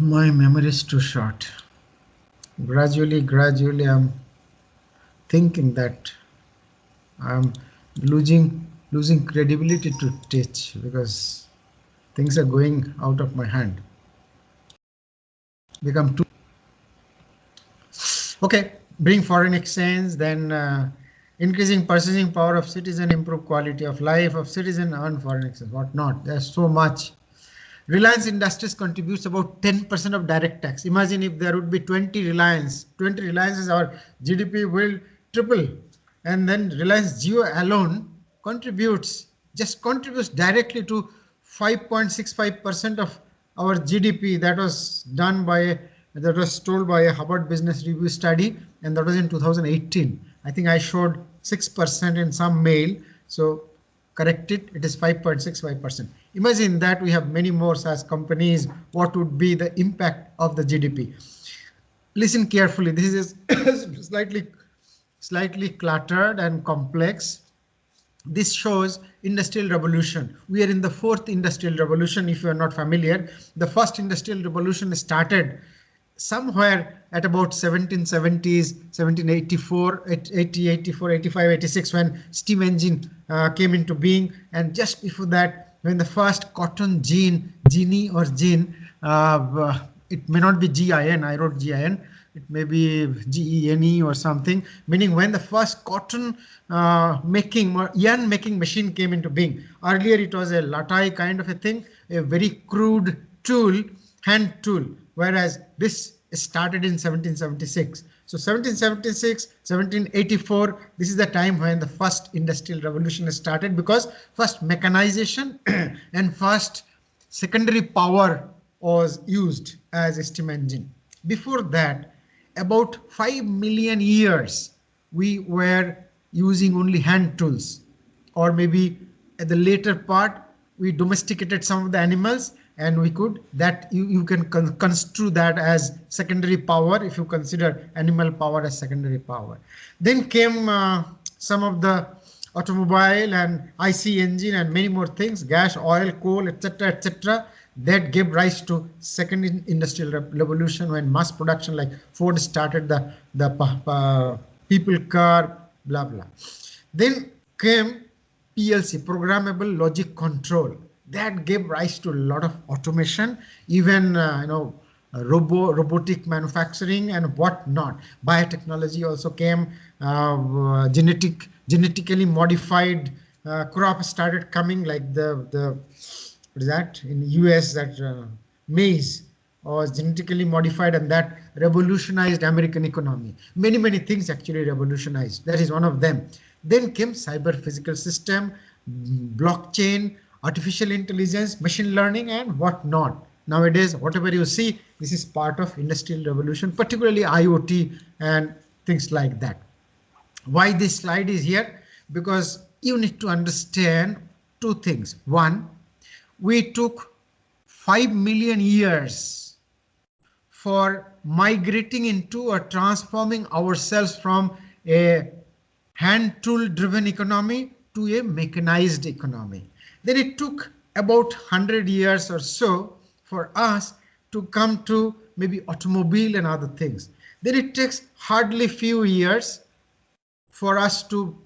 My memory is too short. Gradually, I'm thinking that I'm losing credibility to teach because things are going out of my hand. Become too okay. Bring foreign exchange, then increasing purchasing power of citizen, improve quality of life of citizen, earn foreign exchange. What not? There's so much. Reliance Industries contributes about 10% of direct tax. Imagine if there would be 20 Reliances, our GDP will triple. And then Reliance Jio alone contributes directly to 5.65% of our GDP. That was told by a Harvard Business Review study, and that was in 2018. I think I showed 6% in some mail. So correct it, it is 5.65%. Imagine that we have many more such companies. What would be the impact of the GDP? Listen carefully. This is slightly cluttered and complex. This shows industrial revolution. We are in the fourth industrial revolution. If you are not familiar, the first industrial revolution started somewhere at about 1770s, 1784, 80, 84, 85, 86, when steam engine came into being. And just before that, when the first cotton gin, it may not be GIN, I wrote GIN, it may be GENE or something, meaning when the first cotton yarn making machine came into being. Earlier it was a latai kind of a thing, a very crude tool, hand tool, whereas this started in 1776. So 1776, 1784, this is the time when the first industrial revolution started, because first mechanization and first secondary power was used as a steam engine. Before that, about 5 million years, we were using only hand tools, or maybe at the later part, we domesticated some of the animals, and we could that you can construe that as secondary power if you consider animal power as secondary power. Then came some of the automobile and IC engine and many more things, gas, oil, coal, etc., that gave rise to second industrial revolution, when mass production like Ford started the people car, blah blah. Then came PLC, programmable logic control, that gave rise to a lot of automation, even robotic manufacturing and whatnot. Biotechnology also came. Genetically modified crops started coming, like the what is that in the US, that maize was genetically modified, and that revolutionized American economy. Many things actually revolutionized. That is one of them. Then came cyber physical system, blockchain, artificial intelligence, machine learning, and whatnot. Nowadays, whatever you see, this is part of industrial revolution, particularly IoT and things like that. Why this slide is here? Because you need to understand two things. One, we took 5 million years for migrating into or transforming ourselves from a hand tool driven economy to a mechanized economy. Then it took about 100 years or so for us to come to maybe automobile and other things. Then it takes hardly few years for us to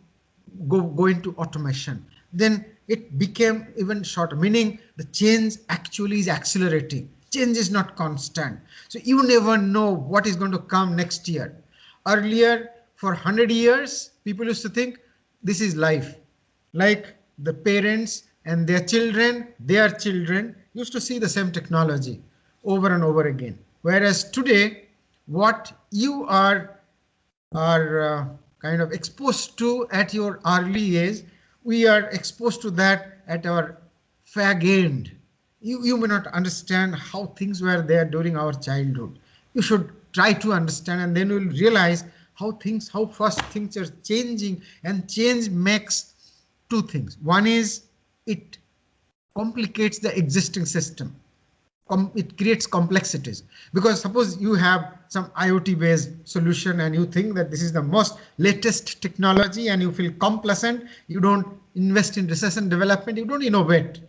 go into automation. Then it became even shorter, meaning the change actually is accelerating. Change is not constant. So you never know what is going to come next year. Earlier, for 100 years, people used to think this is life. Like the parents and their children used to see the same technology over and over again. Whereas today, what you are kind of exposed to at your early age, we are exposed to that at our fag end. You may not understand how things were there during our childhood. You should try to understand, and then you'll realize how fast things are changing. And change makes two things. One is it complicates the existing system. It creates complexities, because suppose you have some IoT based solution and you think that this is the most latest technology and you feel complacent, you don't invest in research and development, you don't innovate.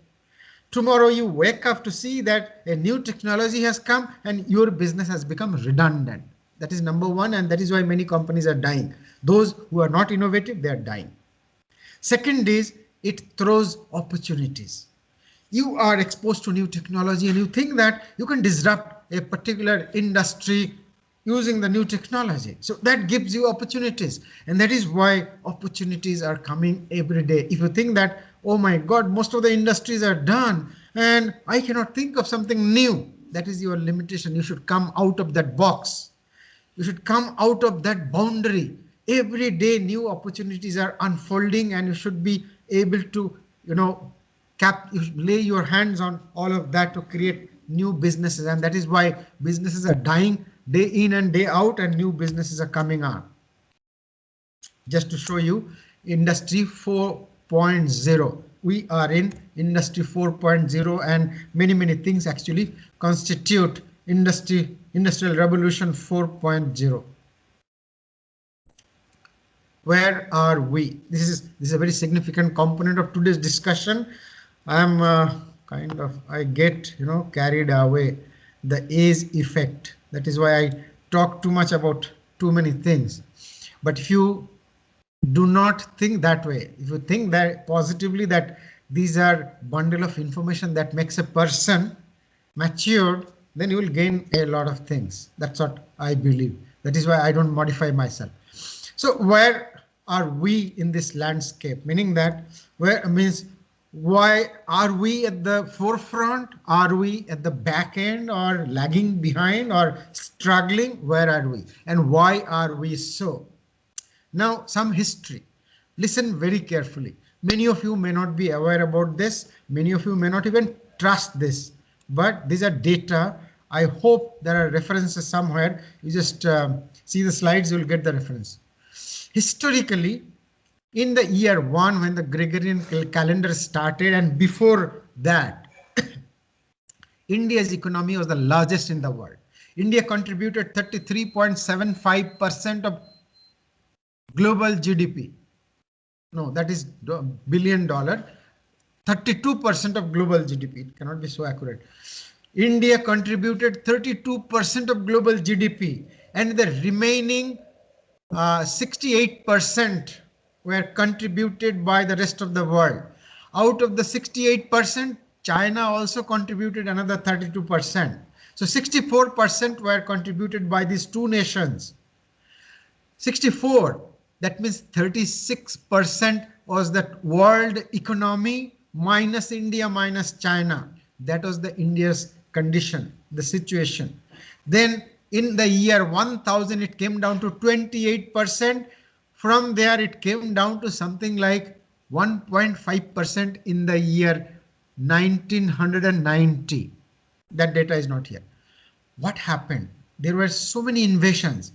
Tomorrow you wake up to see that a new technology has come and your business has become redundant. That is number one, and that is why many companies are dying. Those who are not innovative, they are dying. Second is it throws opportunities. You are exposed to new technology and you think that you can disrupt a particular industry using the new technology. So that gives you opportunities, and that is why opportunities are coming every day. If you think that, oh my God, most of the industries are done and I cannot think of something new, that is your limitation. You should come out of that box. You should come out of that boundary. Every day new opportunities are unfolding and you should be able to, you should lay your hands on all of that to create new businesses. And that is why businesses are dying day in and day out and new businesses are coming on. Just to show you, industry 4.0. We are in industry 4.0 and many things actually constitute industrial revolution 4.0. Where are we? This is a very significant component of today's discussion. I'm I get carried away. The age effect. That is why I talk too much about too many things. But if you do not think that way, if you think that positively, that these are bundle of information that makes a person matured, then you will gain a lot of things. That's what I believe. That is why I don't modify myself. So where are we in this landscape? Meaning that why are we at the forefront? Are we at the back end or lagging behind or struggling? Where are we? And why are we so? Now, some history. Listen very carefully. Many of you may not be aware about this. Many of you may not even trust this. But these are data. I hope there are references somewhere. You just see the slides, you will get the reference. Historically, in the year 1, when the Gregorian calendar started, and before that, India's economy was the largest in the world. India contributed 33.75% of global GDP. No, that is $1 billion. 32% of global GDP. It cannot be so accurate. India contributed 32% of global GDP, and the remaining 68% were contributed by the rest of the world. Out of the 68%, China also contributed another 32%. So 64% were contributed by these two nations. 64, that means 36% was that world economy minus India minus China. That was the India's condition, the situation. Then in the year 1000, it came down to 28%. From there, it came down to something like 1.5% in the year 1990. That data is not here. What happened? There were so many invasions.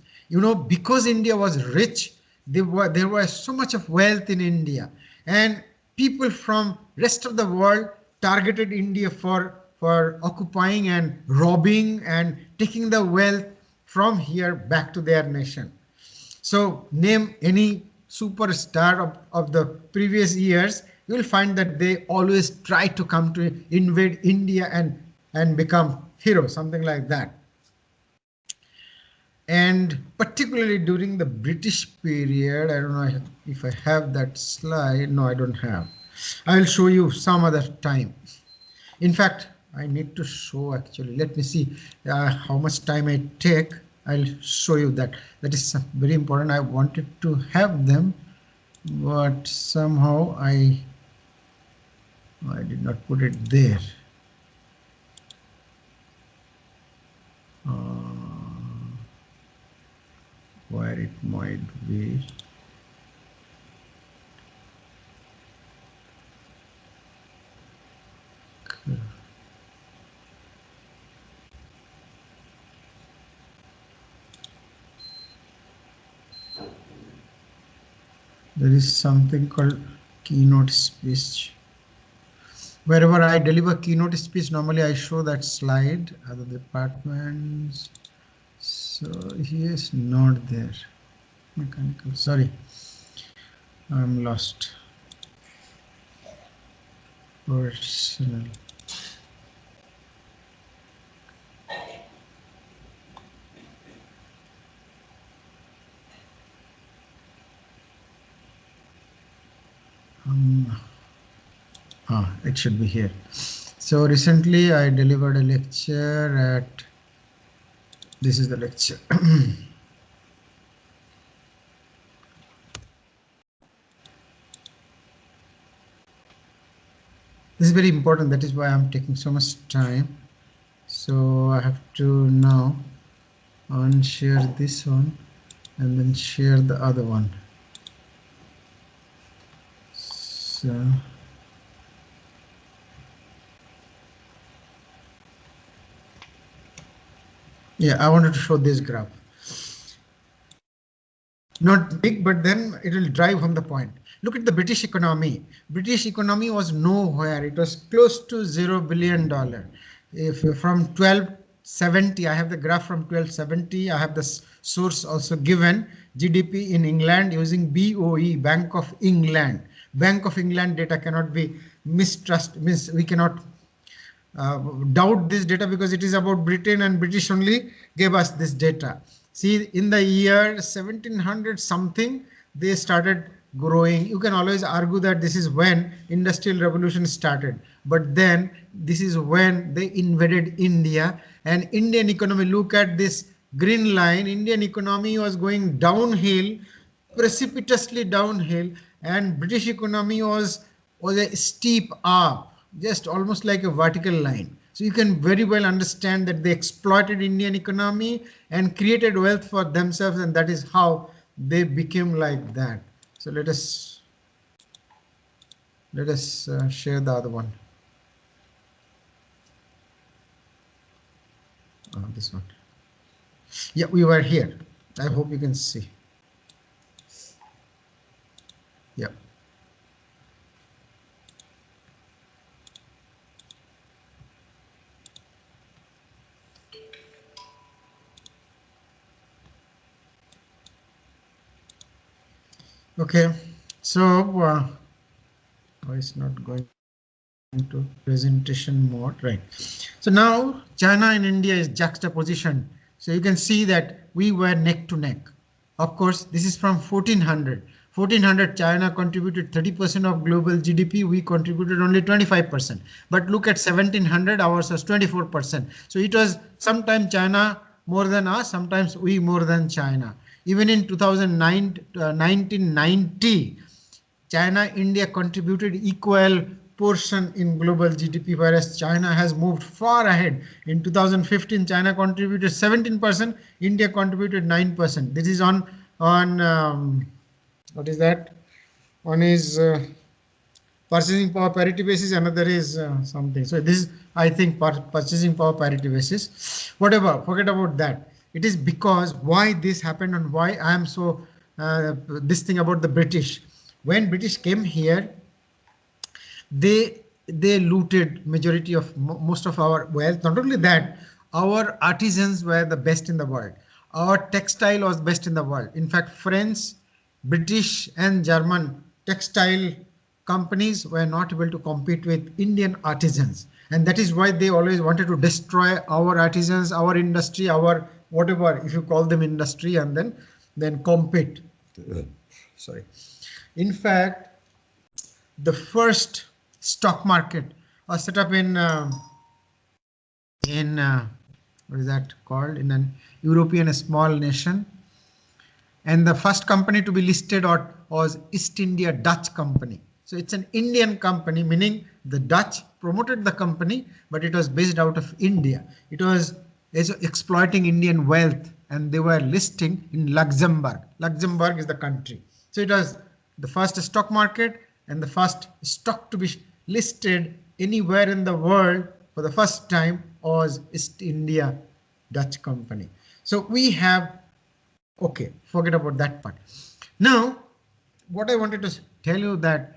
Because India was rich, there was so much of wealth in India, and people from rest of the world targeted India for occupying and robbing and taking the wealth from here back to their nation. So name any superstar of the previous years, you will find that they always try to come to invade India and become heroes, something like that. And particularly during the British period, I don't know if I have that slide. No, I don't have. I'll show you some other time. In fact, I need to show actually. Let me see how much time I take. I'll show you that. That is very important. I wanted to have them, but somehow I did not put it there. Where it might be. Okay. There is something called keynote speech. Wherever I deliver keynote speech, normally I show that slide, other departments. So he is not there. Mechanical, sorry, I'm lost. Personal. It should be here. So recently I delivered a lecture at, this is the lecture. This is very important. That is why I'm taking so much time. So I have to now unshare this one and then share the other one. So yeah, I wanted to show this graph. Not big, but then it will drive home the point. Look at the British economy. British economy was nowhere. It was close to $0 billion. If from 1270, I have the graph from 1270. I have the source also given. GDP in England using BOE, Bank of England. Bank of England data cannot be we cannot doubt this data because it is about Britain, and British only gave us this data. See, in the year 1700 something, they started growing. You can always argue that this is when industrial revolution started, but then this is when they invaded India, and Indian economy, look at this green line, Indian economy was going downhill, precipitously downhill, and British economy was a steep up, just almost like a vertical line. So you can very well understand that they exploited Indian economy and created wealth for themselves, and that is how they became like that. So let us share the other one. This one. Yeah, we were here. I hope you can see. Yeah. Okay, so it's not going into presentation mode, right? So now China and India is juxtaposition. So you can see that we were neck to neck. Of course, this is from 1400. 1400, China contributed 30% of global GDP. We contributed only 25%. But look at 1700, ours was 24%. So it was sometimes China more than us, sometimes we more than China. Even in 1990, China, India contributed equal portion in global GDP, whereas China has moved far ahead. In 2015, China contributed 17%, India contributed 9%. This is on what is that? One is purchasing power parity basis, another is something. So this is, I think, purchasing power parity basis. Whatever, forget about that. It is because why this happened and why I am so this thing about the British. When British came here, they looted majority of most of our wealth. Not only that, our artisans were the best in the world. Our textile was best in the world. In fact, French, British and German textile companies were not able to compete with Indian artisans. And that is why they always wanted to destroy our artisans, our industry, our whatever, if you call them industry, and then compete. Sorry. In fact, the first stock market was set up in what is that called, in an European small nation, and the first company to be listed was East India Dutch Company. So it's an Indian company, meaning the Dutch promoted the company, but it was based out of India. It was exploiting Indian wealth, and they were listing in Luxembourg. Luxembourg is the country. So it was the first stock market and the first stock to be listed anywhere in the world for the first time was East India Dutch Company. So we have, okay, forget about that part. Now, what I wanted to tell you that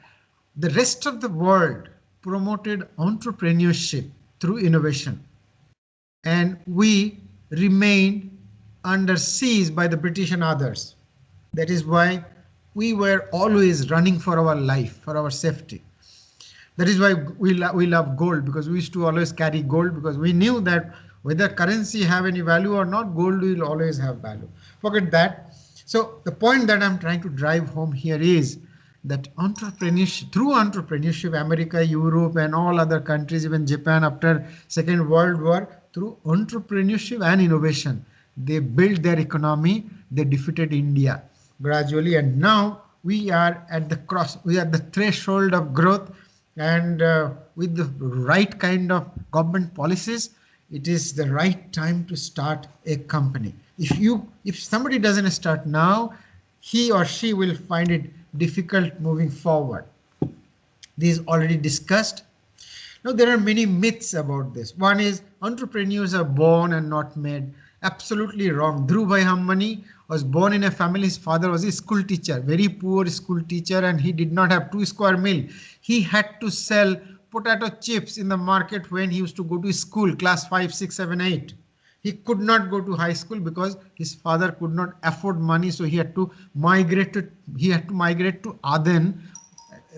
the rest of the world promoted entrepreneurship through innovation, and we remained under siege by the British and others. That is why we were always running for our life, for our safety. That is why we love gold, because we used to always carry gold, because we knew that whether currency have any value or not, gold will always have value. Forget that. So the point that I'm trying to drive home here is that entrepreneurship, through entrepreneurship, America, Europe, and all other countries, even Japan after Second World War, through entrepreneurship and innovation, they built their economy. They defeated India gradually, and now we are at the we are at the threshold of growth, and with the right kind of government policies, it is the right time to start a company. If somebody doesn't start now, he or she will find it difficult moving forward. This is already discussed. Now, there are many myths about this. One is entrepreneurs are born and not made. Absolutely wrong. Dhirubhai Ambani was born in a family. His father was a school teacher, very poor school teacher, and he did not have 2 square meal. He had to sell potato chips in the market when he used to go to school, class 5, 6, 7, 8. He could not go to high school because his father could not afford money, so he had to migrate to Aden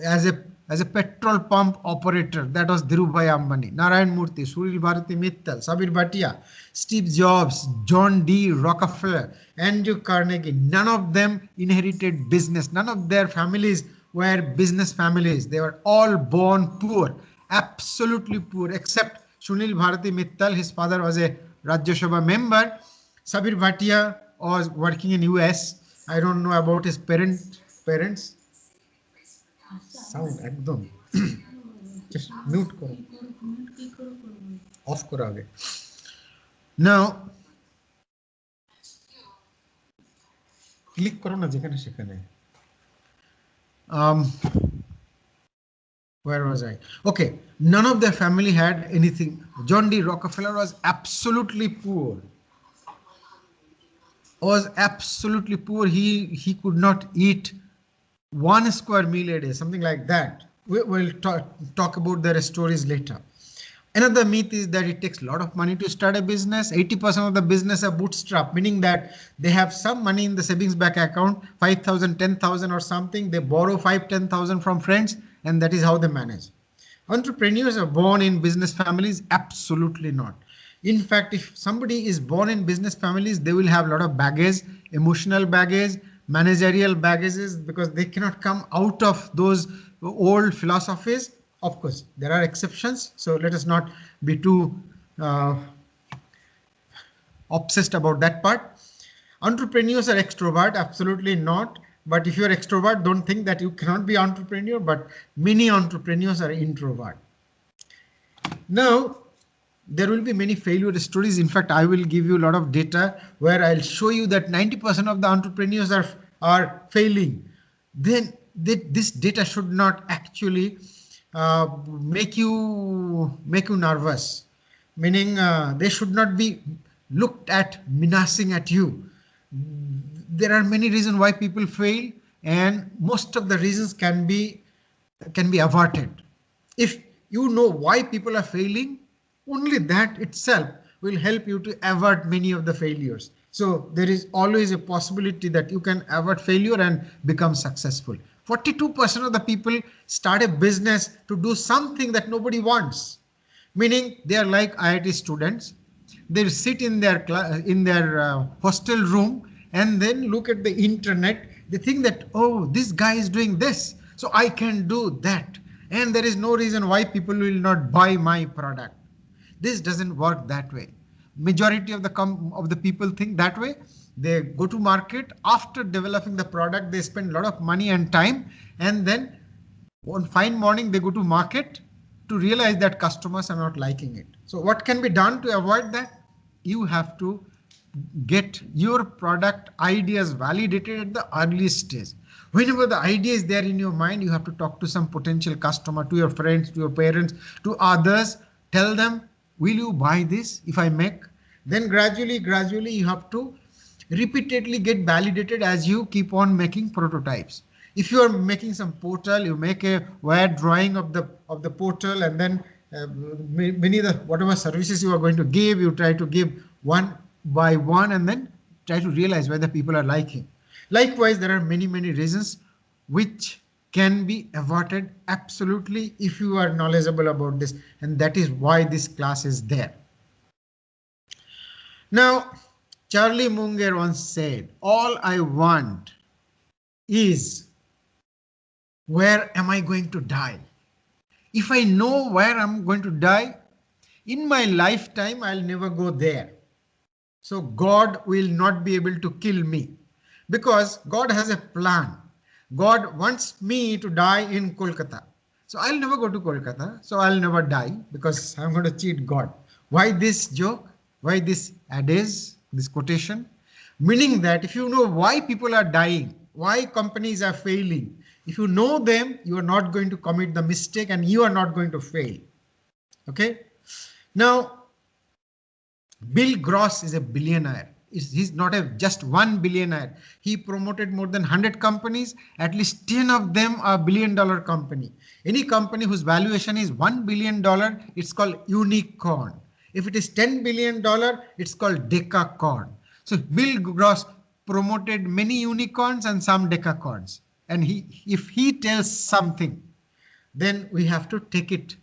as a petrol pump operator. That was Dhirubhai Ambani, Narayan Murthy, Sunil Bharati Mittal, Sabir Bhatia, Steve Jobs, John D. Rockefeller, Andrew Carnegie. None of them inherited business. None of their families were business families. They were all born poor, absolutely poor, except Sunil Bharati Mittal. His father was a Rajya Sabha member. Sabir Bhatia was working in US. I don't know about his parents. Sound ekdom just mute karo, off karo aage. Now click karo na jekhane sekhane. Where was I? Okay, none of their family had anything. John D. Rockefeller was absolutely poor. He could not eat 1 square meal a day, something like that. We'll talk about their stories later. Another myth is that it takes a lot of money to start a business. 80% of the business are bootstrap, meaning that they have some money in the savings bank account, 5,000, 10,000 or something. They borrow 5, 10,000 from friends, and that is how they manage. Entrepreneurs are born in business families? Absolutely not. In fact, if somebody is born in business families, they will have a lot of baggage, emotional baggage, managerial baggages, because they cannot come out of those old philosophies. Of course, there are exceptions, so let us not be too obsessed about that part. Entrepreneurs are extrovert? Absolutely not. But if you're extrovert, don't think that you cannot be entrepreneur, but many entrepreneurs are introvert. Now, there will be many failure stories. In fact, I will give you a lot of data where I'll show you that 90% of the entrepreneurs are failing. Then this data should not actually make you nervous, meaning they should not be looked at menacing at you. There are many reasons why people fail, and most of the reasons can be averted. If you know why people are failing, only that itself will help you to avert many of the failures. So there is always a possibility that you can avert failure and become successful. 42% of the people start a business to do something that nobody wants, meaning they are like IIT students. They sit in their hostel room and then look at the internet. They think that, oh, this guy is doing this, so I can do that. And there is no reason why people will not buy my product. This doesn't work that way. Majority of the people think that way. They go to market after developing the product. They spend a lot of money and time, and then one fine morning they go to market to realize that customers are not liking it. So what can be done to avoid that? You have to get your product ideas validated at the early stage. Whenever the idea is there in your mind, you have to talk to some potential customer, to your friends, to your parents, to others. Tell them, will you buy this if I make? Then gradually you have to repeatedly get validated as you keep on making prototypes. If you are making some portal, you make a wire drawing of the portal, and then many of the whatever services you are going to give, you try to give one by one, and then try to realize whether people are liking. Likewise, there are many reasons which can be averted absolutely if you are knowledgeable about this, and that is why this class is there. Now, Charlie Munger once said, all I want is where am I going to die? If I know where I'm going to die, in my lifetime, I'll never go there. So God will not be able to kill me because God has a plan. God wants me to die in Kolkata. So I'll never go to Kolkata. So I'll never die because I'm going to cheat God. Why this joke? Why this adage, this quotation? Meaning that if you know why people are dying, why companies are failing, if you know them, you are not going to commit the mistake and you are not going to fail. Okay. Now, Bill Gross is a billionaire. He's not a just one billionaire. He promoted more than 100 companies. At least 10 of them are $1 billion company. Any company whose valuation is $1 billion, it's called unicorn. If it is $10 billion, it's called decacorn. So Bill Gross promoted many unicorns and some decacorns. And if he tells something, then we have to take it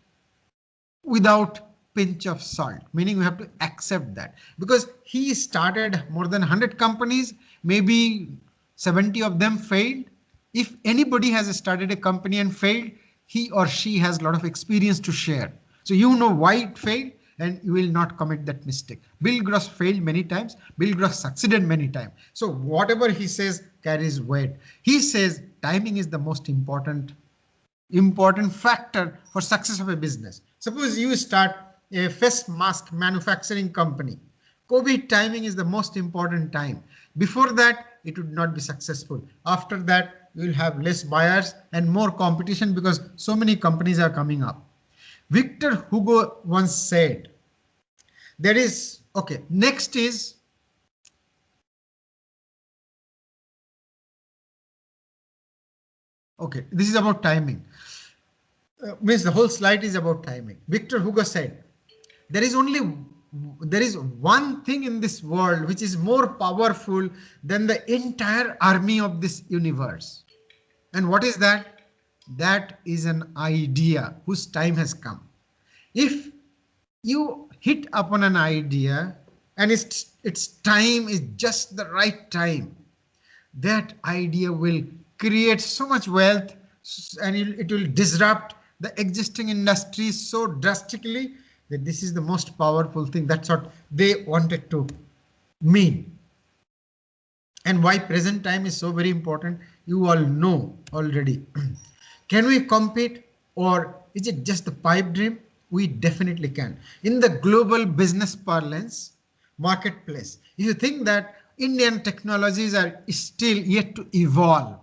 without pinch of salt, meaning we have to accept that because he started more than 100 companies, maybe 70 of them failed. If anybody has started a company and failed, he or she has a lot of experience to share. So you know why it failed and you will not commit that mistake. Bill Gross failed many times. Bill Gross succeeded many times. So whatever he says carries weight. He says timing is the most important factor for success of a business. Suppose you start a face mask manufacturing company. COVID timing is the most important time. Before that, it would not be successful. After that, you will have less buyers and more competition because so many companies are coming up. Victor Hugo once said, there is, okay, next is, okay, this is about timing. Means the whole slide is about timing. Victor Hugo said, there is one thing in this world which is more powerful than the entire army of this universe. And what is that? That is an idea whose time has come. If you hit upon an idea and its time is just the right time, that idea will create so much wealth and it will disrupt the existing industries so drastically that this is the most powerful thing. That's what they wanted to mean. And why present time is so very important, you all know already. Can we compete or is it just a pipe dream? We definitely can. In the global business parlance, marketplace, if you think that Indian technologies are still yet to evolve,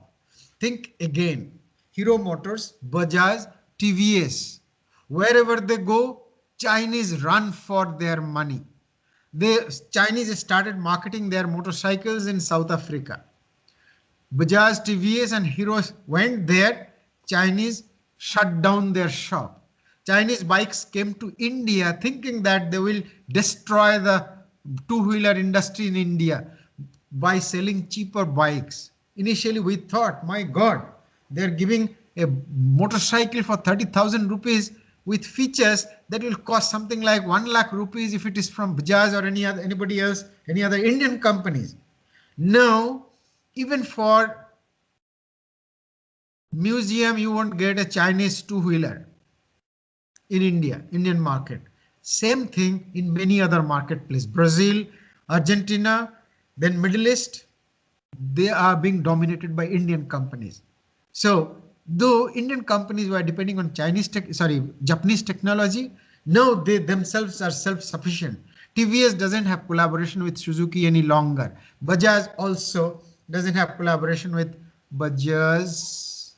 think again. Hero Motors, Bajaj, TVS, wherever they go, Chinese run for their money. The Chinese started marketing their motorcycles in South Africa. Bajaj, TVS and Heroes went there. Chinese shut down their shop. Chinese bikes came to India thinking that they will destroy the two-wheeler industry in India by selling cheaper bikes. Initially, we thought, my God, they're giving a motorcycle for 30,000 rupees with features that will cost something like 1 lakh rupees if it is from Bajaj or anybody else, any other Indian companies. Now, even for museum, you won't get a Chinese two-wheeler in India, Indian market. Same thing in many other marketplaces. Brazil, Argentina, then Middle East, they are being dominated by Indian companies. So though Indian companies were depending on Japanese technology, now they themselves are self-sufficient. TVS doesn't have collaboration with Suzuki any longer. Bajaj also doesn't have collaboration with Bajaj.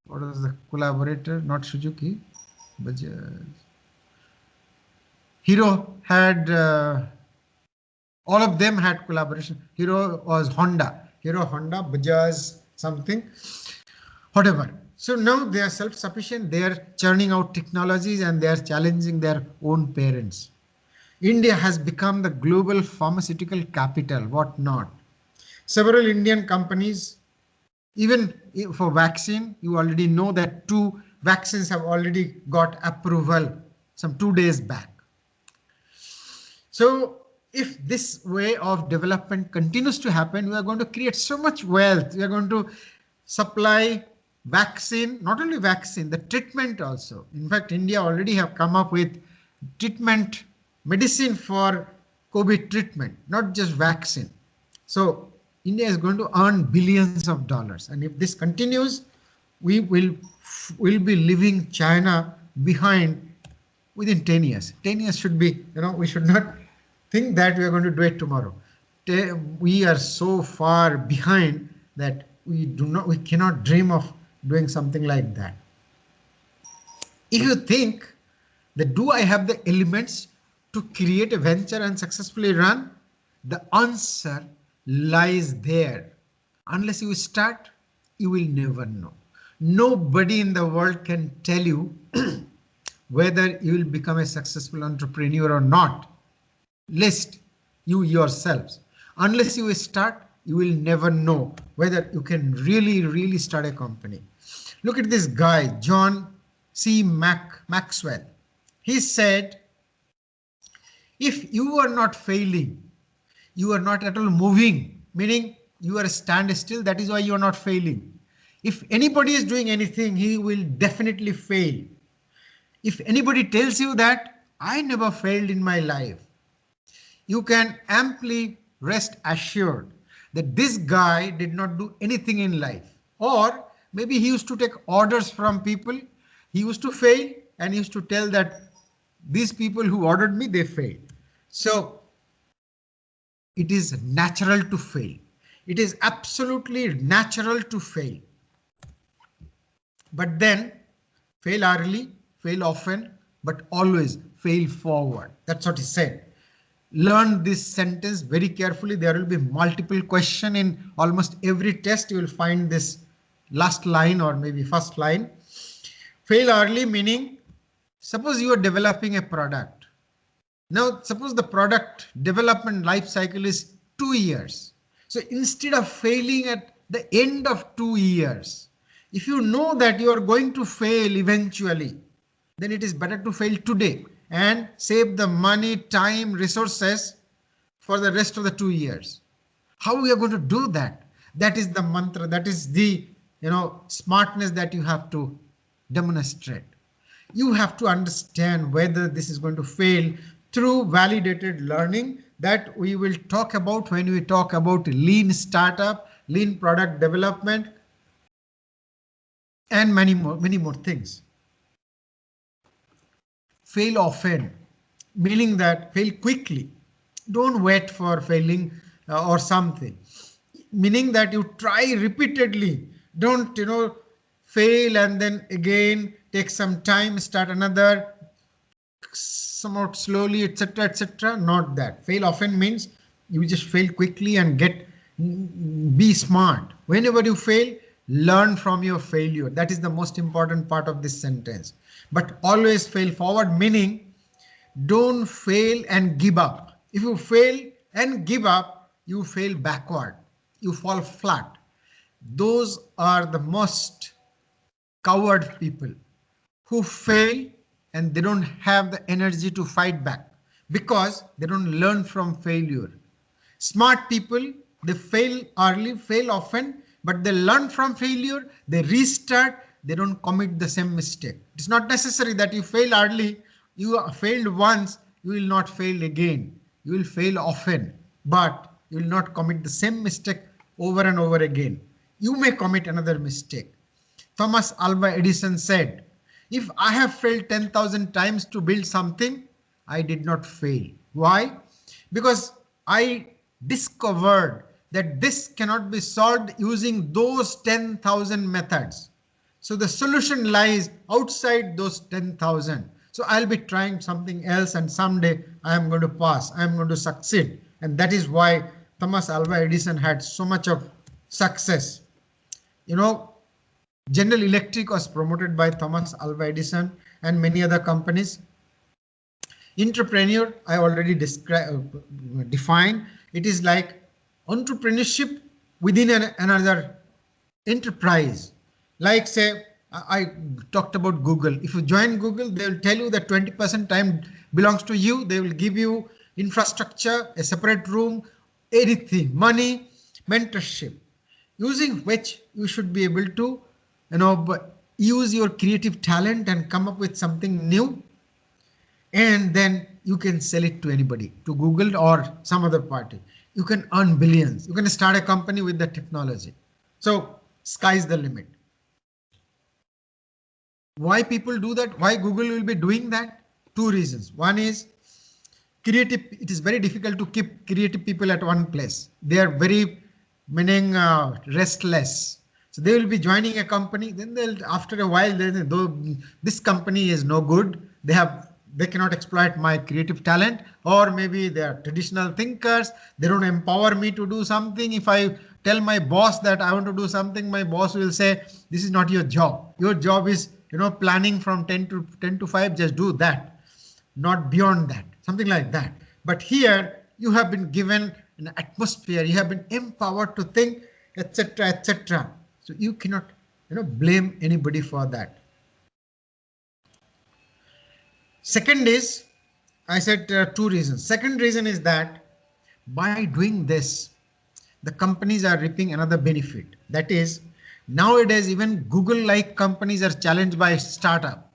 What was the collaborator? Not Suzuki. Bajaj. Hero had, all of them had collaboration. Hero was Honda. Hero, Honda, Bajaj, something, whatever. So now they are self-sufficient. They are churning out technologies and they are challenging their own parents. India has become the global pharmaceutical capital, what not. Several Indian companies, even for vaccine, you already know that 2 vaccines have already got approval some 2 days back. So if this way of development continues to happen, we are going to create so much wealth. We are going to supply vaccine, not only vaccine, the treatment also. In fact, India already have come up with treatment medicine for COVID treatment, not just vaccine. So India is going to earn billions of dollars. And if this continues, we will be leaving China behind within 10 years. 10 years should be, we should not think that we are going to do it tomorrow. We are so far behind that we cannot dream of doing something like that. If you think that do I have the elements to create a venture and successfully run, the answer lies there. Unless you start, you will never know. Nobody in the world can tell you whether you will become a successful entrepreneur or not. List you yourselves. Unless you start, you will never know whether you can really start a company. Look at this guy, John C. Maxwell. He said, if you are not failing, you are not at all moving, meaning you are standstill. That is why you are not failing. If anybody is doing anything, he will definitely fail. If anybody tells you that I never failed in my life, you can amply rest assured that this guy did not do anything in life. Or maybe he used to take orders from people. He used to fail and he used to tell that these people who ordered me, they failed. So it is natural to fail. It is absolutely natural to fail. But then fail early, fail often, but always fail forward. That's what he said. Learn this sentence very carefully. There will be multiple questions in almost every test. You will find this last line or maybe first line. Fail early meaning, suppose you are developing a product. Now, suppose the product development life cycle is 2 years. So instead of failing at the end of 2 years, if you know that you are going to fail eventually, then it is better to fail today and save the money, time, resources for the rest of the 2 years. How we are going to do that? That is the mantra. That is the smartness that you have to demonstrate. You have to understand whether this is going to fail through validated learning that we will talk about when we talk about lean startup, lean product development, and many more things. Fail often, meaning that fail quickly. Don't wait for failing or something, meaning that you try repeatedly. Don't fail and then again take some time, start another, somewhat slowly, etc. Not that. Fail often means you just fail quickly and be smart. Whenever you fail, learn from your failure. That is the most important part of this sentence. But always fail forward, meaning don't fail and give up. If you fail and give up, you fail backward. You fall flat. Those are the most coward people who fail and they don't have the energy to fight back because they don't learn from failure. Smart people, they fail early, fail often, but they learn from failure, they restart, they don't commit the same mistake. It's not necessary that you fail early, you failed once, you will not fail again. You will fail often, but you will not commit the same mistake over and over again. You may commit another mistake. Thomas Alva Edison said, if I have failed 10,000 times to build something, I did not fail. Why? Because I discovered that this cannot be solved using those 10,000 methods. So the solution lies outside those 10,000. So I'll be trying something else and someday I am going to pass. I am going to succeed. And that is why Thomas Alva Edison had so much of success. General Electric was promoted by Thomas Alva Edison and many other companies. Entrepreneur, I already defined. It is like entrepreneurship within another enterprise. Like say, I talked about Google. If you join Google, they will tell you that 20% time belongs to you. They will give you infrastructure, a separate room, anything, money, mentorship, using which you should be able to but use your creative talent and come up with something new, and then you can sell it to anybody, to Google or some other party. You can earn billions. You can start a company with the technology. So sky's the limit. Why people do that? Why Google will be doing that? Two reasons. One is creative. It is very difficult to keep creative people at one place. They are very restless. So they will be joining a company. Then they'll, after a while, though this company is no good, they cannot exploit my creative talent, or maybe they are traditional thinkers. They don't empower me to do something. If I tell my boss that I want to do something, my boss will say, this is not your job. Your job is, planning from 10 to 5, just do that, not beyond that, something like that. But here you have been given an atmosphere, you have been empowered to think, etc., etc. So you cannot, blame anybody for that. Second is, I said two reasons. Second reason is that by doing this, the companies are reaping another benefit. That is, nowadays, even Google-like companies are challenged by startup.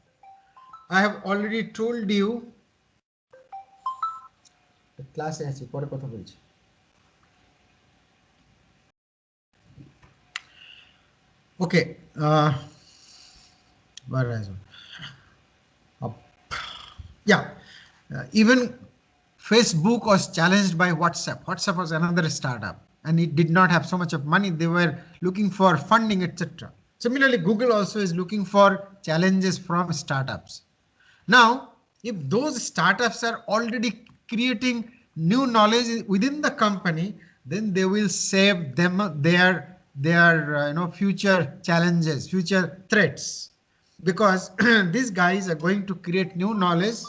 I have already told you. Class okay. Where is it? Yeah, even Facebook was challenged by WhatsApp. WhatsApp was another startup, and it did not have so much of money. They were looking for funding, etc. Similarly, Google also is looking for challenges from startups. Now, if those startups are already creating new knowledge within the company, then they will save them their future challenges, future threats, because these guys are going to create new knowledge.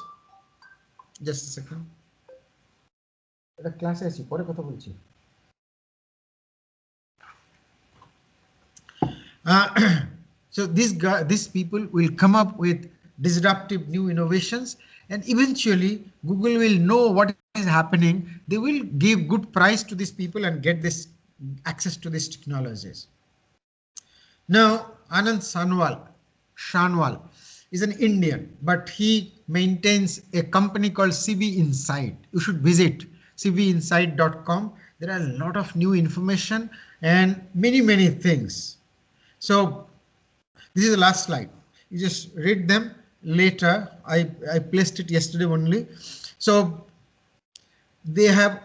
Just a second. So these people will come up with disruptive new innovations, and eventually Google will know what is happening. They will give good price to these people and get this access to these technologies. Now, Anand Shanwal is an Indian, but he maintains a company called CV Insight. You should visit cvinsight.com. There are a lot of new information and many things. So this is the last slide. You just read them later. I placed it yesterday only. So they have,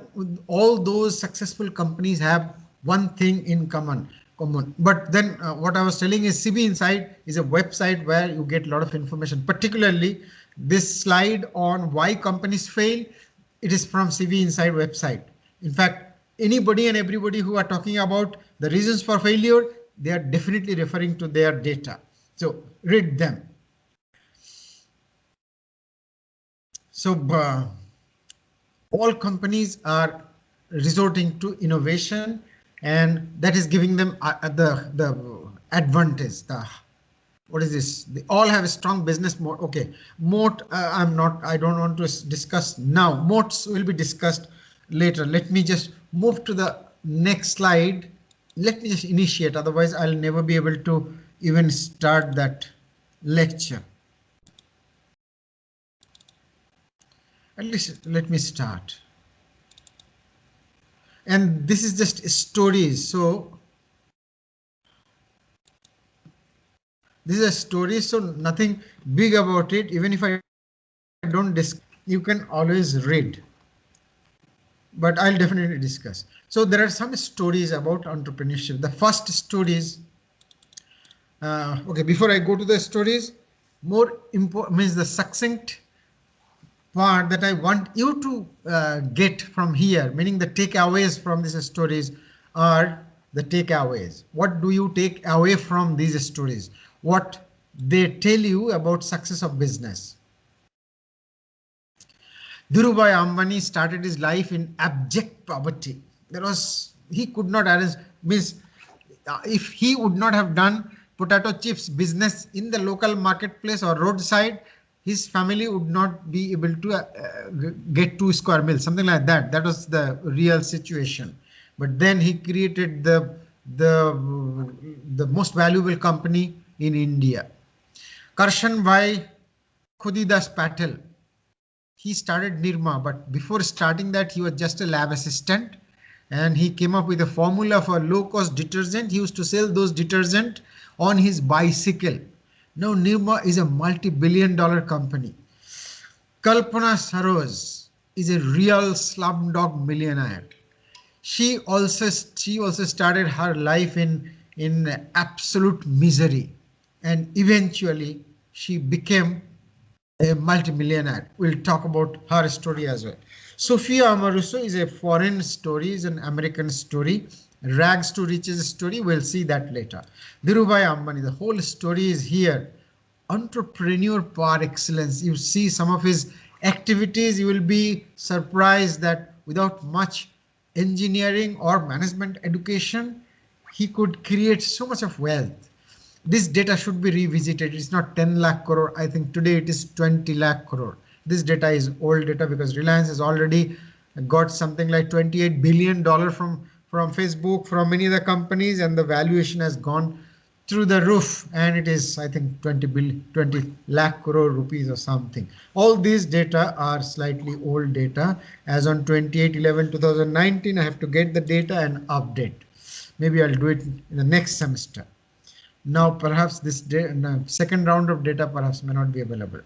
all those successful companies have one thing in common. But then what I was telling is CV Insight is a website where you get a lot of information, particularly this slide on why companies fail. It is from CV Insight website. In fact, anybody and everybody who are talking about the reasons for failure, they are definitely referring to their data. So read them. So all companies are resorting to innovation, and that is giving them the advantage. What is this? They all have a strong business moat. Okay, moat. I don't want to discuss now. Moats will be discussed later. Let me just move to the next slide. Let me just initiate. Otherwise, I'll never be able to even start that lecture. At least let me start. And this is just stories. So this is a story, so nothing big about it. Even if I don't discuss, you can always read. But I'll definitely discuss. So there are some stories about entrepreneurship. The first stories. Okay, before I go to the stories, more important means the succinct part that I want you to get from here, meaning the takeaways from these stories are the takeaways. What do you take away from these stories? What they tell you about success of business. Dhirubhai Ambani started his life in abject poverty. He could not arrange, means if he would not have done potato chips business in the local marketplace or roadside, his family would not be able to get 2 square meals, something like that. That was the real situation. But then he created the most valuable company in India. Karshan Bhai Khudidas Patel, he started Nirma, but before starting that, he was just a lab assistant, and he came up with a formula for low-cost detergent. He used to sell those detergent on his bicycle. Now Nirma is a multi-billion-dollar company. Kalpana Saroj is a real slumdog millionaire. She also started her life in absolute misery, and eventually she became a multimillionaire. We'll talk about her story as well. Sophia Amoruso is a foreign story, is an American story. Rags to riches story, we'll see that later. Dhirubhai Ambani, the whole story is here. Entrepreneur par excellence. You see some of his activities, you will be surprised that without much engineering or management education, he could create so much of wealth. This data should be revisited. It's not 10 lakh crore. I think today it is 20 lakh crore. This data is old data because Reliance has already got something like $28 billion from Facebook, from many other companies, and the valuation has gone through the roof, and it is, I think, 20 lakh crore rupees or something. All these data are slightly old data. As on 28/11/2019, I have to get the data and update. Maybe I'll do it in the next semester. Now perhaps this second round of data perhaps may not be available.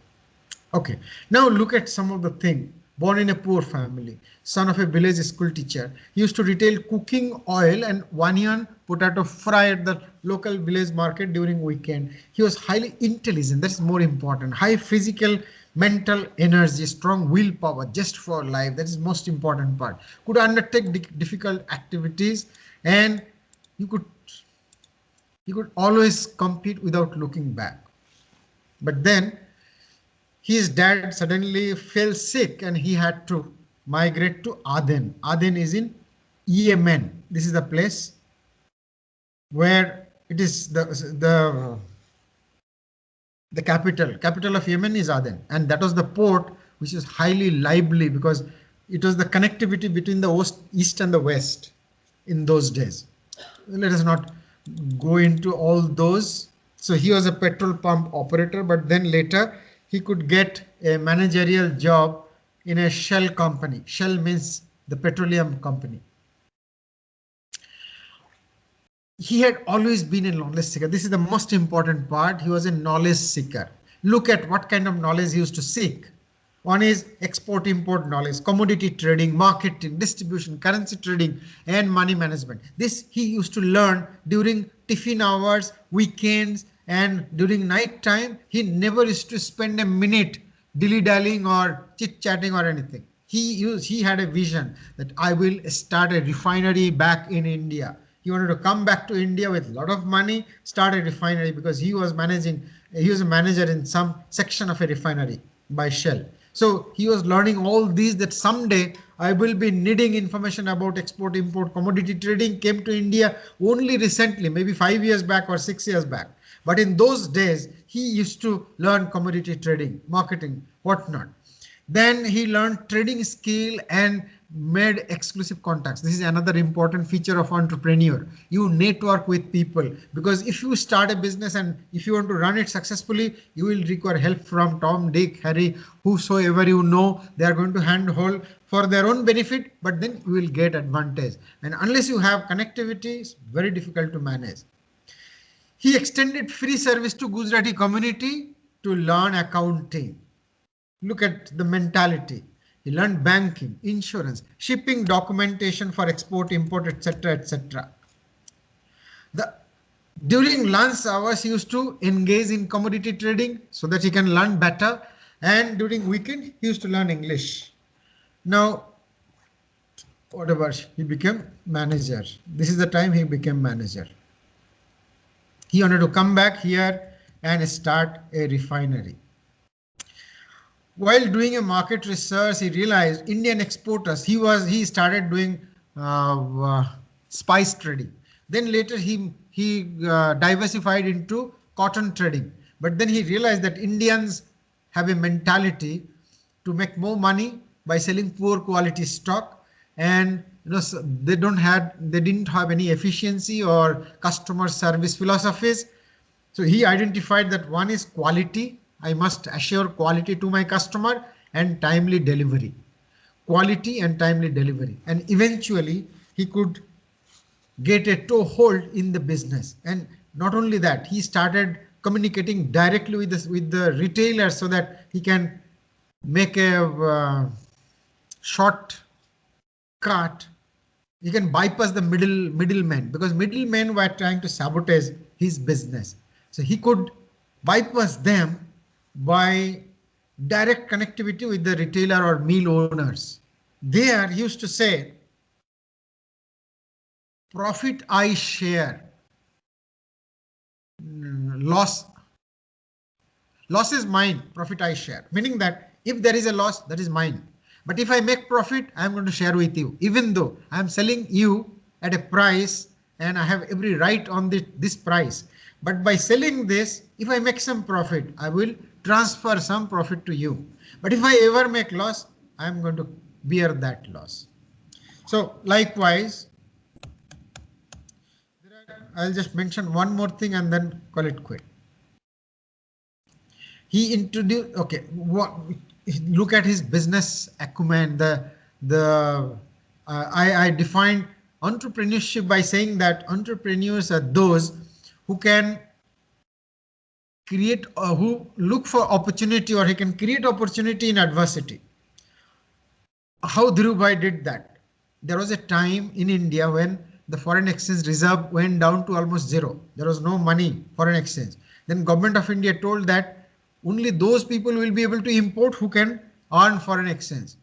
Okay, now look at some of the thing. Born in a poor family, son of a village school teacher, he used to retail cooking oil and onion potato fry at the local village market during weekend. He was highly intelligent. That's more important. High physical, mental energy, strong willpower just for life. That is most important part. Could undertake difficult activities, and he could always compete without looking back. But then his dad suddenly fell sick and he had to migrate to Aden. Aden is in Yemen. This is the place where it is the capital of Yemen is Aden, and that was the port which is highly lively because it was the connectivity between the east and the west in those days. Let us not go into all those. So he was a petrol pump operator, but then later he could get a managerial job in a Shell company. Shell means the petroleum company. He had always been a knowledge seeker. This is the most important part. He was a knowledge seeker. Look at what kind of knowledge he used to seek. One is export-import knowledge, commodity trading, marketing, distribution, currency trading, and money management. This he used to learn during tiffin hours, weekends, and during night time. He never used to spend a minute dilly-dallying or chit-chatting or anything. He had a vision that I will start a refinery back in India. He wanted to come back to India with a lot of money, start a refinery, because he was a manager in some section of a refinery by Shell. So he was learning all these, that someday I will be needing information about export, import, commodity trading. Came to India only recently, maybe 5 years back or 6 years back. But in those days, he used to learn commodity trading, marketing, whatnot. Then he learned trading skill and made exclusive contacts. This is another important feature of entrepreneur. You network with people, because if you start a business and if you want to run it successfully, you will require help from Tom, Dick, Harry, whosoever you know. They are going to handhold for their own benefit, but then you will get advantage. And unless you have connectivity, it's very difficult to manage. He extended free service to Gujarati community to learn accounting. Look at the mentality. He learned banking, insurance, shipping, documentation for export, import, etc., etc. During lunch hours, he used to engage in commodity trading so that he can learn better. And during weekend, he used to learn English. Now, whatever, he became manager. This is the time he became manager. He wanted to come back here and start a refinery. While doing a market research, he realized Indian exporters. He started doing spice trading. Then later he diversified into cotton trading. But then he realized that Indians have a mentality to make more money by selling poor quality stock, and they didn't have any efficiency or customer service philosophies. So he identified that one is quality. I must assure quality to my customer and timely delivery. Quality and timely delivery. And eventually he could get a toehold in the business. And not only that, he started communicating directly with the retailer so that he can make a short cut. You can bypass the middlemen, because middlemen were trying to sabotage his business. So he could bypass them by direct connectivity with the retailer or mill owners. There he used to say, profit I share, loss is mine, profit I share. Meaning that if there is a loss, that is mine. But if I make profit, I am going to share with you, even though I am selling you at a price and I have every right on this price. But by selling this, if I make some profit, I will transfer some profit to you. But if I ever make loss, I am going to bear that loss. So likewise, I'll just mention one more thing and then call it quit. He introduced, okay, look at his business acumen. I defined entrepreneurship by saying that entrepreneurs are those who can create or who look for opportunity, or he can create opportunity in adversity. How Dhirubhai did that? There was a time in India when the foreign exchange reserve went down to almost zero. There was no money, foreign exchange. Then government of India told that only those people will be able to import who can earn foreign exchange.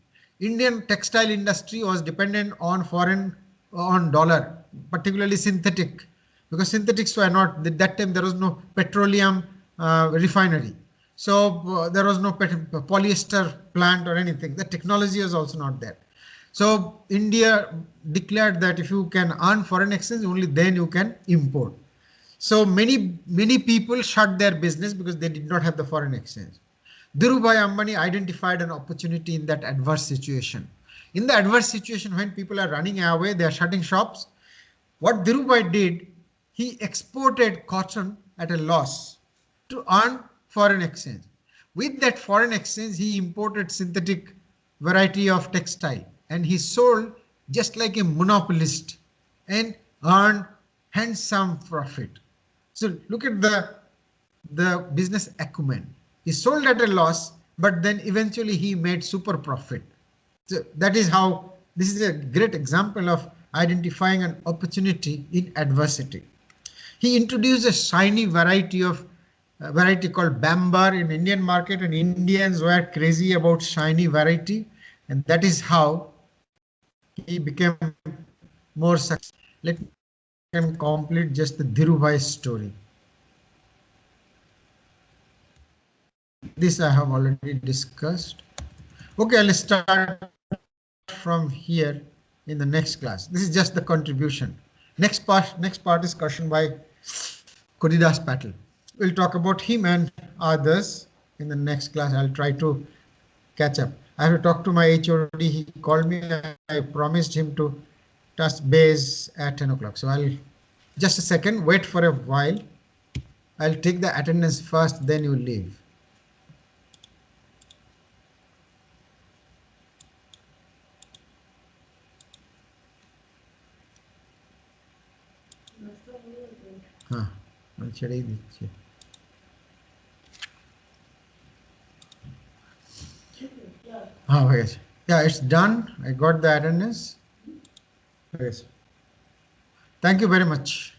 Indian textile industry was dependent on dollar, particularly synthetic, because synthetics were not, at that time there was no petroleum refinery. So there was no polyester plant or anything. The technology was also not there. So India declared that if you can earn foreign exchange, only then you can import. So many people shut their business because they did not have the foreign exchange. Dhirubhai Ambani identified an opportunity in that adverse situation. In the adverse situation, when people are running away, they are shutting shops. What Dhirubhai did, he exported cotton at a loss to earn foreign exchange. With that foreign exchange, he imported synthetic variety of textile and he sold just like a monopolist and earned handsome profit. So look at the business acumen. He sold at a loss, but then eventually he made super profit. So that is how, this is a great example of identifying an opportunity in adversity. He introduced a shiny variety called Bambar in Indian market, and Indians were crazy about shiny variety, and that is how he became more successful. Let me complete just the Dhirubhai story. This I have already discussed. Okay, I'll start from here in the next class. This is just the contribution. Next part is question by Kodidas Patel. We'll talk about him and others in the next class. I'll try to catch up. I have to talk to my HOD. He called me. I promised him to touch base at 10 o'clock. So I'll just a second, wait for a while. I'll take the attendance first, then you leave. Yes. Yeah, it's done. I got the attendance. Yes. Thank you very much.